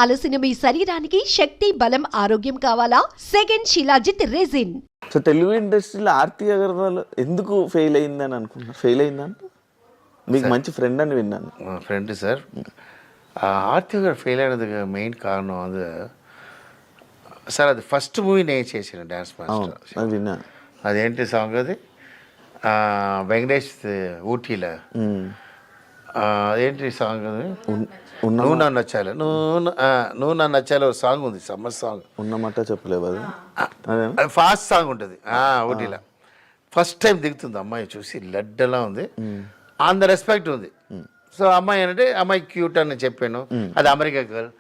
అలసిన మీ శరీరానికి శక్తి, బలం, ఆరోగ్యం కావాలా? Second shilajit resin. So Telugu ఇండస్ట్రీలో ఆర్తి అగర్వాల్ ఎందుకు ఫెయిల్ అయిందని అనుకుంటున్నా? ఫెయిల్ అయిందని మీకు మంచి ఫ్రెండ్ అని విన్నాను. ఫ్రెండ్ సార్, ఆర్తి గారు ఫెయిల్ అయినది మెయిన్ కారణం అది సార్, అది ఫస్ట్ మూవీ నేను చేసాను డ్యాన్స్ మాస్టర్. అది విన్నా. అదేంటి సాంగ్ అది? వెంకటేష్ ఊటీలో అదేంటి సాంగ్ అది? నువ్వు నన్ను నచ్చాలి, నువ్వు నన్ను నచ్చాలి ఒక సాంగ్ ఉంది, సమ్మర్ సాంగ్. ఉన్నమాట చెప్పలేవు అది. అది ఫాస్ట్ సాంగ్ ఉంటుంది ఊటీలో. ఫస్ట్ టైం దిగుతుంది అమ్మాయి, చూసి లడ్డలా ఉంది, ఆన్ ద రెస్పెక్ట్ ఉంది. సో అమ్మాయి అంటే అమ్మాయి క్యూట్ అని చెప్పాను, అది అమెరికా గర్ల్.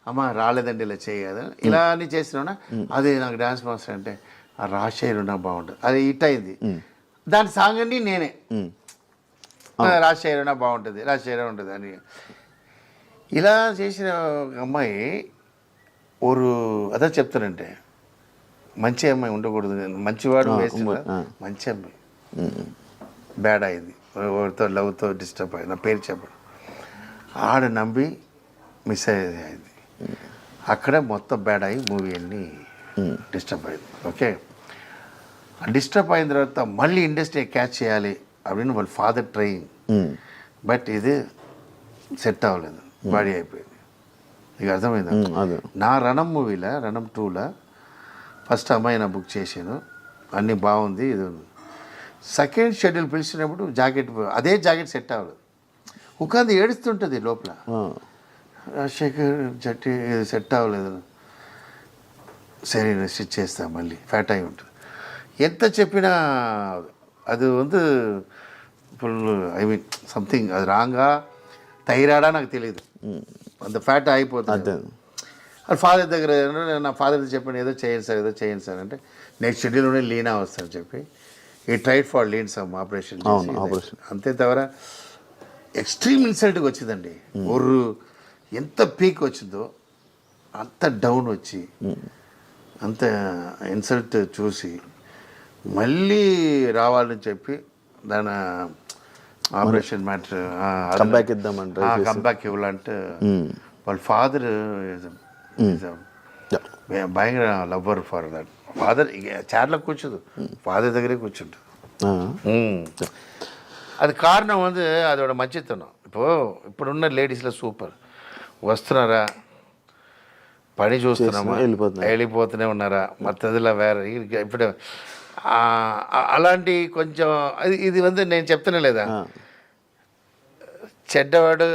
అమ్మ రాలేదండి ఇలా చేయదు, ఇలా అని చేసినా అది నాకు డ్యాన్స్ మాస్టర్ అంటే ఆ రాజశేఖర్ ఉన్నా బాగుంటుంది, అది హిట్ అయింది. దాని సాంగ్ అన్ని నేనే రాజశేఖర్ ఉన్నా బాగుంటుంది, రాజశేఖర్ ఉంటుంది అని ఇలా చేసిన అమ్మాయి ఊరు అదే చెప్తానంటే మంచి అమ్మాయి ఉండకూడదు, మంచివాడు వేస్ట్, మంచి అమ్మాయి బ్యాడ్ అయింది, ఎవరితో లవ్తో డిస్టర్బ్ అయింది, నా పేరు చెప్పడం ఆడ నమ్మి మిస్ అయ్యేది. అక్కడే మొత్తం బ్యాడ్ అయ్యి మూవీ అన్ని డిస్టర్బ్ అయింది. ఓకే, డిస్టర్బ్ అయిన తర్వాత మళ్ళీ ఇండస్ట్రీ క్యాచ్ చేయాలి அப்படின்னு వాళ్ళ ఫాదర్ ట్రైయింగ్, బట్ ఇది సెట్ అవ్వలేదు, బాడీ అయిపోయింది. ఇక అర్థమైంది. నా రణం మూవీలో, రణం 2లో ఫస్ట్ అమ్మాయి నా బుక్ చేశాను, అన్నీ బాగుంది. ఇది సెకండ్ షెడ్యూల్ పిలిచినప్పుడు జాకెట్, అదే జాకెట్ సెట్ అవ్వలేదు, ఉకాంది ఏడుస్తుంటుంది లోపల, రాజశేఖర్ జట్టి ఇది సెట్ అవ్వలేదు, సరే స్టిచ్ చేస్తా మళ్ళీ, ఫ్యాట్ అయి ఉంటుంది. ఎంత చెప్పినా అది வந்து ఫుల్, ఐ మీన్ సంథింగ్ అది రాంగా థైరాయిడా నాకు తెలియదు, అంత ఫ్యాట్ అయిపోతుంది. అది ఫాదర్ దగ్గర నా ఫాదర్ చెప్పాను ఏదో చేయండి సార్, ఏదో చేయండి సార్ అంటే నెక్స్ట్ షెడ్యూల్లోనే లీనా వస్తారని చెప్పి ఈ tried for lean some operation అంతే. తవర ఎక్స్ట్రీమ్ ఇన్సల్ట్గా వచ్చిందండి. ఒర్రు ఎంత పీక్ వచ్చిందో అంత డౌన్ వచ్చి అంత ఇన్సల్ట్ చూసి మళ్ళీ రావాలని చెప్పి దాని ఆపరేషన్ మ్యాటర్ కంబ్యాక్ ఇవ్వాలంటే వాళ్ళ ఫాదర్ భయంకర లవ్వర్ ఫర్ దట్. ఫాదర్ చార్లో కూర్చోదు, ఫాదర్ దగ్గరే కూర్చుంటుంది. అది కారణం வந்து அதோட మంచితనం. ఇప్పుడున్న లేడీస్లో సూపర్ వస్తున్నారా, పని చూస్తున్నామా, వెళ్ళిపోతూనే ఉన్నారా, మత్తదిలా వేరే ఇప్పుడు అలాంటి కొంచెం ఇది வந்து నేను చెప్తానే లేదా, చెడ్డవాడు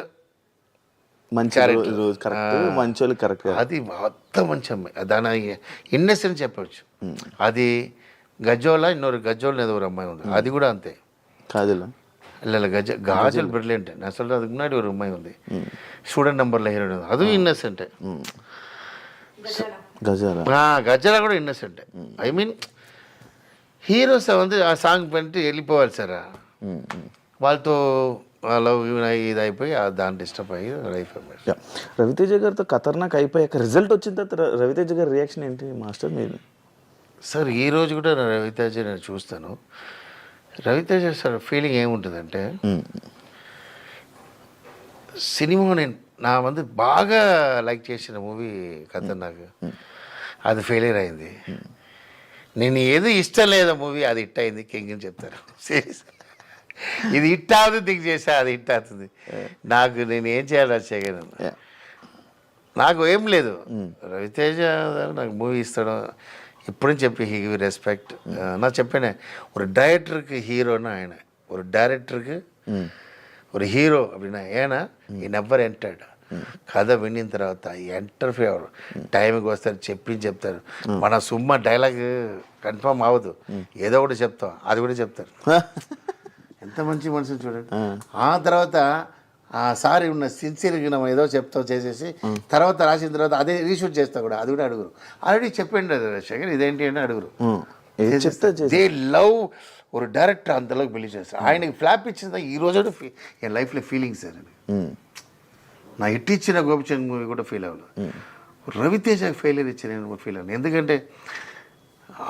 మంచోళ్ళు కరెక్ట్, అది మొత్తం మంచి అమ్మాయి, దాని ఇన్నెసెన్స్ చెప్పవచ్చు. అది గజ్జోల ఇన్నొరు గజ్జోల్ ఏదో ఒక అమ్మాయి ఉంది, అది కూడా అంతే. కాజల్ ಇಲ್ಲ ಗಾಜಲ್ ಬ್ರಿಲಿಯಂಟ್ ಅಸಲು ಅದಕ್ಕೆ ಮುನ್ನಾಡಿ ஒரு ಅಮ್ಮಾಯಿ ఉంది స్టూడెంట్ నెంబర్లో హీరోయిన్, అది ఇన్నసెంటే. గజల కూడా ఇన్నసెంటే. ఐ మీన్ హీరోస్ வந்து ఆ సాంగ్ పెట్టి వెళ్ళిపోవాలి సార్, వాళ్ళతో లవ్ ఇది అయిపోయి దాన్ని డిస్టర్బ్ అయ్యి లైఫ్. రవితేజ గారితో ఖతర్నాక్ అయిపోయాక రిజల్ట్ వచ్చిన తర్వాత రవితేజ గారి రియాక్షన్ ఏంటి మాస్టర్ మీరు? సార్ ఈ రోజు కూడా రవితేజ నేను చూస్తాను. రవితేజ సార్ ఫీలింగ్ ఏముంటుందంటే, సినిమా నా வந்து బాగా లైక్ చేసిన మూవీ ఖతర్నాక్, అది ఫెయిలియర్ అయింది. నేను ఏది ఇష్టం లేదా మూవీ, అది హిట్ అయింది కింగ్ అని చెప్తారు. సీరియస్, ఇది హిట్ అవుతుంది థింక్ చేసా, అది హిట్ అవుతుంది. నాకు నేను ఏం చేయాలి అది చేయగలను, నాకు ఏం లేదు. రవితేజ నాకు మూవీ ఇస్తాడు ఇప్పుడు చెప్పి హీ గివ్ రెస్పెక్ట్. நான் చెప్పానే ஒரு டைரக்டருக்கு ஹீரோன்னா ఆయన, ஒரு டைரக்டருக்கு ஒரு హీరో அப்படின்னா ஏன்னா ఈ నెవర్ ఎంటర్డ్. కథ వినిన తర్వాత ఎంటర్ఫీ అవ్వరు, టైంకి వస్తారు చెప్తారు. మన సుమ్మ డైలాగ్ కన్ఫర్మ్ అవ్వదు, ఏదో ఒకటి చెప్తాం, అది కూడా చెప్తారు. ఎంత మంచి మనుషులు చూడండి. ఆ తర్వాత ఆ సారి ఉన్న సిన్సియర్గా మనం ఏదో చెప్తావు చేసేసి తర్వాత రాసిన తర్వాత అదే రీషూట్ చేస్తా కూడా, అది కూడా అడుగురు. ఆల్రెడీ చెప్పండి రాజశేఖర్ ఇదేంటి అని అడుగురు. దే లవ్ ఒక డైరెక్టర్ అంతలోకి బిలీవ్ చేస్తారు. ఆయనకి ఫ్లాప్ ఇచ్చిందా ఈ రోజు ఎన్ లైఫ్లో ఫీలింగ్ సార్ అని. నా హిట్ ఇచ్చిన గోపిచంద్ మూవీ కూడా ఫీల్ అవ్వలేదు, రవితేజ ఫెయిలియర్ ఇచ్చిన ఫీల్ అవ్వను. ఎందుకంటే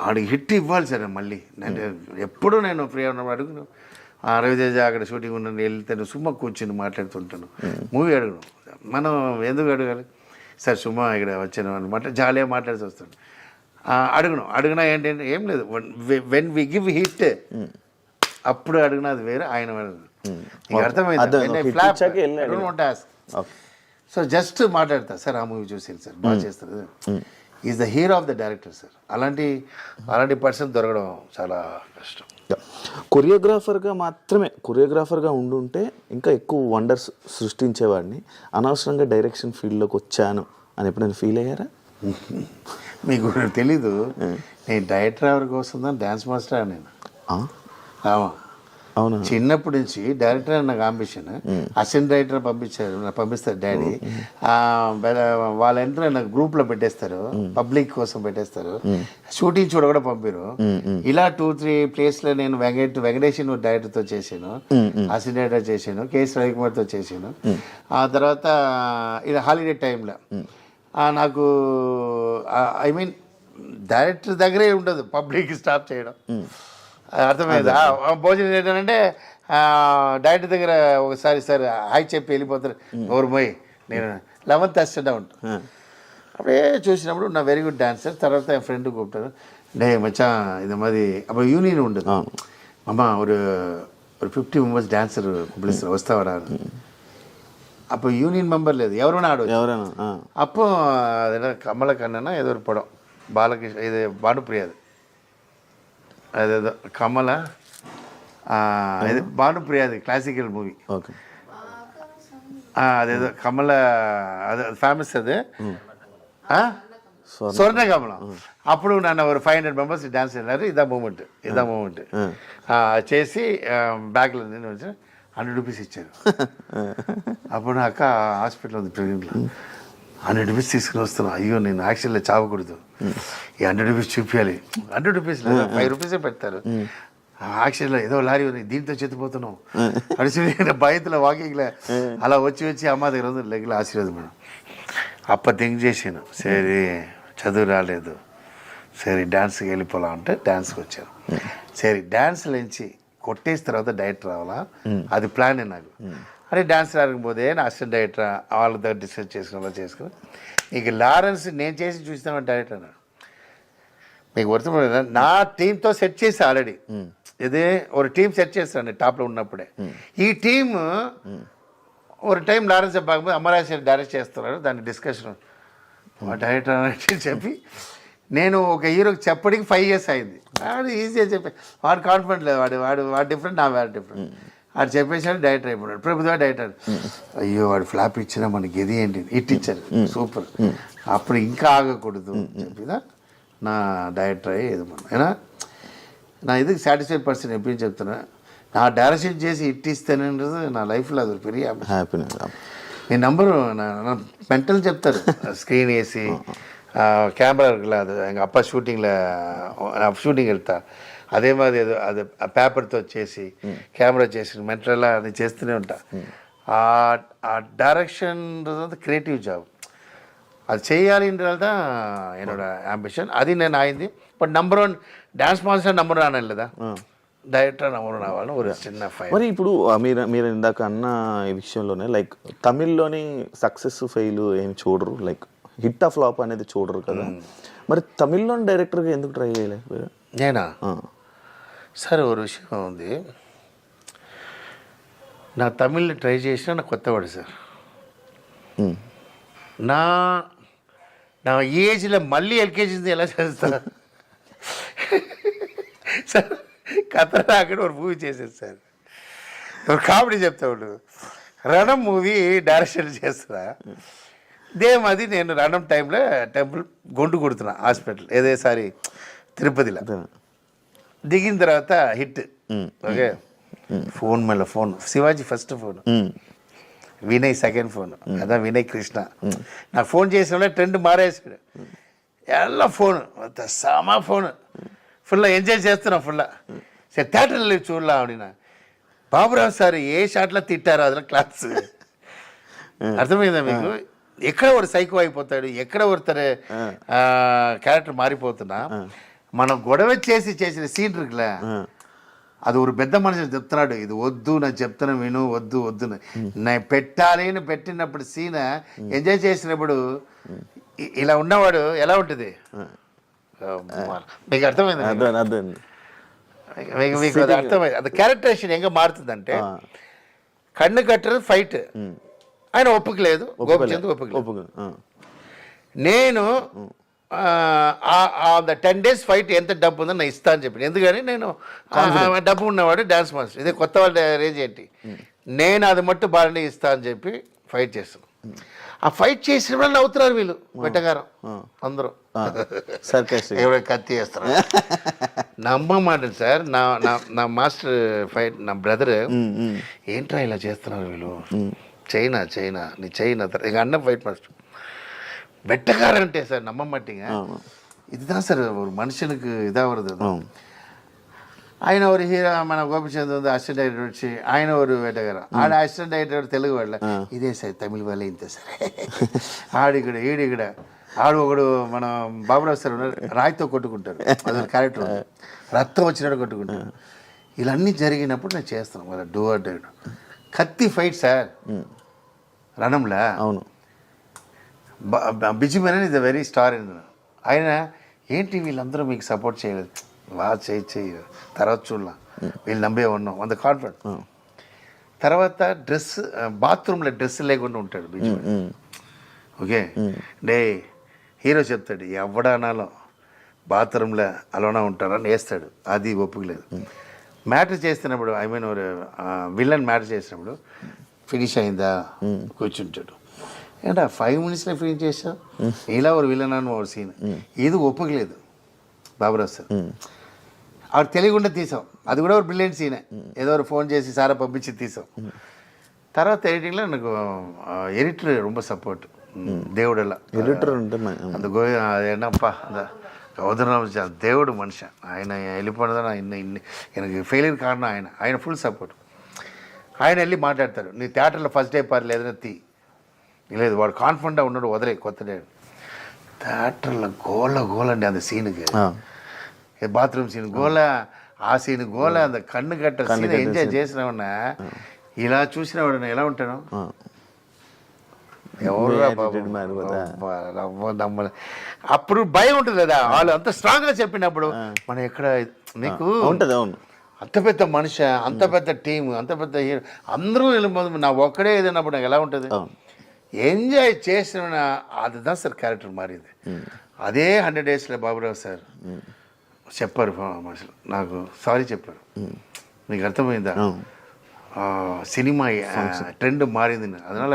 ఆడికి హిట్ ఇవ్వాలి సార్. మళ్ళీ అంటే ఎప్పుడూ నేను ఫ్రీ ఉన్నప్పుడు అడుగును, రవితేజ అక్కడ షూటింగ్ ఉన్న వెళ్తే సుమ్మ కూర్చొని మాట్లాడుతుంటాను, మూవీ అడుగును. మనం ఎందుకు అడగాలి? సార్ సుమా ఇక్కడ వచ్చాను అనమాట, జాలీగా మాట్లాడుతూ వస్తాడు. అడుగునా ఏంటంటే ఏం లేదు, వెన్ వి గివ్ హిట్ అప్పుడు అడిగినా అది వేరే, ఆయన అర్థమైంది. సో జస్ట్ మాట్లాడతా సార్ ఆ మూవీ చూసి సార్ బాగా చేస్తారు, is the hero of the director sir. అలాంటి పర్సన్ దొరకడం చాలా కష్టం. కొరియోగ్రాఫర్గా ఉండుంటే ఇంకా ఎక్కువ వండర్స్ సృష్టించేవాడిని, అనవసరంగా డైరెక్షన్ ఫీల్డ్లోకి వచ్చాను అని ఎప్పుడైనా ఫీల్ అయ్యారా? మీకు తెలీదు, నేను డైరెక్టర్ కోసం డ్యాన్స్ మాస్టర్ నేను. అవునా? చిన్నప్పటి నుంచి డైరెక్టర్ అని నాకు అంబిషన్. అసిస్టెంట్ డైరెక్టర్ పంపిస్తారు డాడీ. వాళ్ళ ఎంటర్ నాకు గ్రూప్లో పెట్టేస్తారు, పబ్లిక్ కోసం పెట్టేస్తారు, షూటింగ్ చూడ కూడా పంపారు. ఇలా 2-3 ప్లేస్లో నేను వెంకటేశ్వర డైరెక్టర్తో చేశాను, అసిస్టెంట్ డైరెక్టర్ చేశాను, కేఎస్ రవికుమార్తో చేశాను. ఆ తర్వాత ఇది హాలిడే టైంలో నాకు ఐ మీన్ డైరెక్టర్ దగ్గరే ఉండదు పబ్లిక్ స్టాప్ చేయడం. అర్థమైంది. భోజనం ఏంటంటే డైరెక్టర్ దగ్గర ఒకసారి సార్ హాయ్ చెప్పి వెళ్ళిపోతారు, ఎవరు పోయి నేను 11th అసిస్టెంట్ ఉంటాను. అప్పుడే చూసినప్పుడు నా వెరీ గుడ్ డాన్సర్. తర్వాత என் ఫ్రెండ్ கூப்பிட்டாரு, டே மச்சான் இது மாதிரி அப்போ யூனியன் உண்டு அம்மா, ஒரு 50 మెంబర్స్ డాన్సర్ పిలుస్తారు వస్తావరా. அப்போ யூனியன் மெம்பர் లేదు, ఎవరైనా ఆడవచ్చు. அப்போ అదే కమలకన్నా ఏదో ఒక పడం బాలకృష్ణ, ఇది భానుప్రియాది, అదేదో కమల, ఇది భానుప్రియాది క్లాసికల్ మూవీ. అదేదో కమల, అదే ఫేమస్ అది స్వర్ణకమలం. అప్పుడు నన్ను ఒక 500 మెంబర్స్ డాన్స్ చేసినారు. ఇదా మూమెంట్ చేసి బ్యాగ్లో నేను వచ్చి 100 రూపీస్ ఇచ్చారు. అప్పుడు నా అక్క హాస్పిటల్ ఉంది ప్రెగ్నెంట్లో, 100 రూపీస్ తీసుకుని వస్తున్నా, అయ్యో నేను యాక్చువల్గా చావకూడదు, ఈ 100 రూపీస్ చూపించాలి. 100 రూపీస్ లేదా 5 రూపీసే పెడతారు. యాక్చువల్గా ఏదో లారీ ఉంది, దీంతో చెత్తిపోతున్నావు అడిసి బయటలో వాకింగ్లో అలా వచ్చి అమ్మ దగ్గర ఉంది లెగ్లో ఆశీర్వాదం మేడం. అప్ప థింక్ చేసాను, సరే చదువు రాలేదు, సరే డ్యాన్స్కి వెళ్ళిపోలా అంటే డ్యాన్స్కి వచ్చాను. సరే డ్యాన్స్లో నుంచి కొట్టేసిన తర్వాత డైరెక్టర్ రావాలా, అది ప్లాన్ నాకు. అరే డ్యాన్స్ రాకపోతే నా అసిస్టెంట్ డైరెక్టర్ వాళ్ళ దగ్గర డిస్కస్ చేసుకుని ఇక లారెన్స్ నేను చేసి చూస్తామని డైరెక్టర్ అన్నాడు. మీకు వర్తపడదా, నా టీంతో సెట్ చేసి ఆల్రెడీ ఇదే ఒక టీం సెట్ చేస్తాను టాప్లో ఉన్నప్పుడే. ఈ టీమ్ ఒక టైం లారెన్స్ బాగపోతే అమరాశి డైరెక్ట్ చేస్తున్నాడు, దాన్ని డిస్కషన్ డైరెక్టర్ అని చెప్పి నేను ఒక హీరోకి చెప్పడానికి 5 years అయింది. వాడు ఈజీగా చెప్పి, వాడు కాన్ఫిడెంట్ లేదు, వాడు డిఫరెంట్, నా వాడు డిఫరెంట్. వాడు చెప్పేసాడు, డైరెక్టర్ అయిపోయాడు. ప్రభుత్వ డైరెక్టర్, అయ్యో వాడు ఫ్లాప్ ఇచ్చినా మనకి ఇది ఏంటి హిట్ ఇచ్చారు, సూపర్, అప్పుడు ఇంకా ఆగకూడదు చెప్పిదా నా డైరెక్టర్ ఏదో అయినా నా ఇది సాటిస్ఫైడ్ పర్సన్ ఎప్పుడు చెప్తున్నా. నా డైరెక్షన్ చేసి హిట్ ఇస్తాననేది నా లైఫ్లో అది పెరిగి హ్యాపీనెస్. మీ నంబరు నా మెంటల్ చెప్తారు, స్క్రీన్ వేసి கேமரா இருக்குல்ல, அது எங்கள் அப்பா షూటింగ్ వెళ్తా, అదే మాది ఏదో అది పేపర్తో చేసి కెమెరా చేసి మెంటల్ అది చేస్తూనే ఉంటా. ఆ డైరెక్షన్ క్రియేటివ్ జాబ్ அது செய்யாதுன்றது தான் என்னோட ஆம்பிஷன். அது నేను ఆయింది. But number 1 dance master number 1 అనలేదా, డైరెక్టర్ నెంబర్ 1 అవ్వాలని ఒక చిన్న ఫైల్. మరి ఇప్పుడు మీరు ఇందాక అన్న ఈ విషయంలోనే లైక్ తమిళ్లోని సక్సెస్ ఫెయిల్ ఏమి చూడరు, లైక్ హిట్ ఆ ఫ్లాప్ అనేది చూడరు కదా, మరి తమిళ్లోని డైరెక్టర్గా ఎందుకు ట్రై చేయలేదు? నేనా సార్, ఒక విషయం ఉంది, నా తమిళ్ని ట్రై చేసినా నాకు కొత్తవాడు సార్. నా ఏజ్లో మళ్ళీ ఎల్కేజీ ఎలా చేస్తా సార్. కథ అక్కడ ఒక మూవీ చేసేది సార్, ఒక కామెడీ చెప్తాడు, రణం మూవీ డైరెక్షన్ చేస్తున్నా. అది నేను రణం టైంలో టెంపుల్ గొంటు కొడుతున్నా హాస్పిటల్, ఏదేసారి తిరుపతిలో దిగిన తర్వాత హిట్. ఓకే, ఫోన్ మళ్ళీ phone Shivaji first phone, Vinay second phone, అదా వినయ్ కృష్ణ. నాకు ఫోన్ చేసిన ట్రెండ్ మారేసాడు, ఎలా ఫోన్ సమా ఫోన్ ఫుల్లా ఎంజాయ్ చేస్తున్నాం ఫుల్లా. సరే థియేటర్లో చూడలా ఆవిడ బాబురావు సార్ ఏ షాట్లో తిట్టారో అదిలో క్లాస్. అర్థమైందా మీకు? ఎక్కడ ఒక సైకో అయిపోతాడు, ఎక్కడ ఒకరు క్యారెక్టర్ మారిపోతున్నా, మనం గొడవ చేసిన సీన్ இருக்குல்ல, అది ఒక పెద్ద మనిషి చెప్తున్నాడు, ఇది వద్దు నాకు చెప్తున్నా విను, వద్దు వద్దు నేను పెట్టాలి అని పెట్టినప్పుడు సీన్ ఎంజాయ్ చేసినప్పుడు ఇలా ఉన్నవాడు ఎలా ఉంటుంది మీకు అర్థమైంది? మీకు అది అర్థమైంది. అది క్యారెక్టరేషన్ ఎంగా మారుతుందంటే కన్ను కట్టరు ఫైట్ ఆయన ఒప్పుకోలేదు, గోపిచంద్ ఒప్పుకోలేదు. నేను ద 10 days ఫైట్ ఎంత డబ్బు ఉందో నేను ఇస్తా అని చెప్పి, ఎందుకని నేను డబ్బు ఉన్నవాడు డ్యాన్స్ మాస్టర్, ఇదే కొత్త వాళ్ళ రేంజ్ ఏంటి, నేను అది మట్టు బాగానే ఇస్తా అని చెప్పి ఫైట్ చేస్తాను. ఆ ఫైట్ చేసిన వాళ్ళు నవ్వుతున్నారు వీళ్ళు వెట్టగారం అందరూ, ఎవరో కత్తి వేస్తారు. నమ్మమాట సార్, నా మాస్టర్ ఫైట్ నా బ్రదర్ ఏంట్రా ఇలా చేస్తున్నారు వీళ్ళు, చైనా నీ చైనా ఇక అన్న ఫైట్ మాస్టర్ வெட்டக்காரன்ட்டே சார் நம்ப மாட்டீங்க, இதுதான் சார் ஒரு மனுஷனுக்கு இதாக வருது. ఆయన ఒక హీరో మన గోపిచంద్ ఉంది అసిస్టెంట్ డైరెక్టర్ వచ్చి ఆయన ఒక వేటగారం, ఆడ అసిస్టెంట్ డైరెక్టర్ తెలుగు వాళ్ళ ఇదే సార్ తమిళ వాళ్ళే ఇంతే సార్, ఆడిక్కడ ఈడిక్కడ ఆడు ఒకడు మన బాబురావు సార్ రాయితో కొట్టుకుంటారు, అది క్యారెక్టర్ రక్తం వచ్చినట్టు కొట్టుకుంటారు. ఇలా అన్నీ జరిగినప్పుడు నేను చేస్తాను వాళ్ళ డూ ఆర్ డై. కత్తి ఫైట్ సార్ రణంలా, అవును బిజిమన్ is the very star in. ఆయన ఏంటి వీళ్ళందరూ మీకు సపోర్ట్ చేయలేదు, బాగా చేయి తర్వాత చూడలా, వీళ్ళు నమ్మే ఉన్నాం అంత కాన్ఫిడెంట్. తర్వాత డ్రెస్ బాత్రూంలో డ్రెస్ లేకుండా ఉంటాడు బిజిమన్. ఓకే డే హీరో చెప్తాడు ఎవడానాలో బాత్రూంలో అలోనా ఉంటారని వేస్తాడు, అది ఒప్పుకోలేదు. మ్యాటర్ చేస్తున్నప్పుడు ఐ మీన్ విలన్ మ్యాటర్ చేసినప్పుడు ఫినిష్ అయిందా కూర్చుంటాడు, ఏంటా 5 minutesలో ఫినిష్ చేసావు, ఇలా ఒక విలన్ అని ఒక సీన్, ఇది ఒప్పుకోలేదు బాబురావు సార్, ఆవిడ తెలియకుండా తీసాం, అది కూడా ఒక బ్రిలియంట్ సీనే, ఏదో ఒక ఫోన్ చేసి సారా పంపించి తీసాం. తర్వాత ఎడిటింగ్లో నాకు ఎడిటర్ ரொம்ப సపోర్ట్, దేవుడెలా ఎడిటర్ అంటే அந்த என்னப்பா அந்த கௌதரராம் దేవుడు మనిషి, ఆయన వెళ్ళిపోవడం எனக்கு ఫెయిల్యూర్ కారణం ఆయన ఫుల్ సపోర్ట్. ఆయన వెళ్ళి మాట్లాడతారు, నీ థియేటర్లో ఫస్ట్ డే పార్లు ఏదైనా తీ, లేదు వాడు కాన్ఫిడెంట్గా ఉన్నాడు వదిలే కొత్త డే. థియేటర్లో గోల అండి அந்த సీనుకి, బాత్రూమ్ సీన్ గోల, ఆ సీన్ గోల, அந்த కన్ను కట్ట సీన్ ఎంజాయ్ చేసినామన్నా ఇలా చూసినవాడు ఎలా ఉంటాను, ఎవరు అప్పుడు భయం ఉంటుంది కదా, వాళ్ళు అంత స్ట్రాంగ్గా చెప్పినప్పుడు మనం ఎక్కడ మీకు ఉంటుంది. అవును అంత పెద్ద మనిషి, అంత పెద్ద టీం, అంత పెద్ద హీరో అందరూ వెళ్ళిపోతుంది, నా ఒక్కడే ఏదైనప్పుడు నాకు ఎలా ఉంటుంది, ఎంజాయ్ చేసిన அதுதான் సార్ క్యారెక్టర్ మారింది. అదే 100 daysలో బాబురావు సార్ చెప్పారు మనుషులు నాకు సారీ చెప్పారు, మీకు అర్థమైందా సినిమా ట్రెండ్ మారింది, அதனால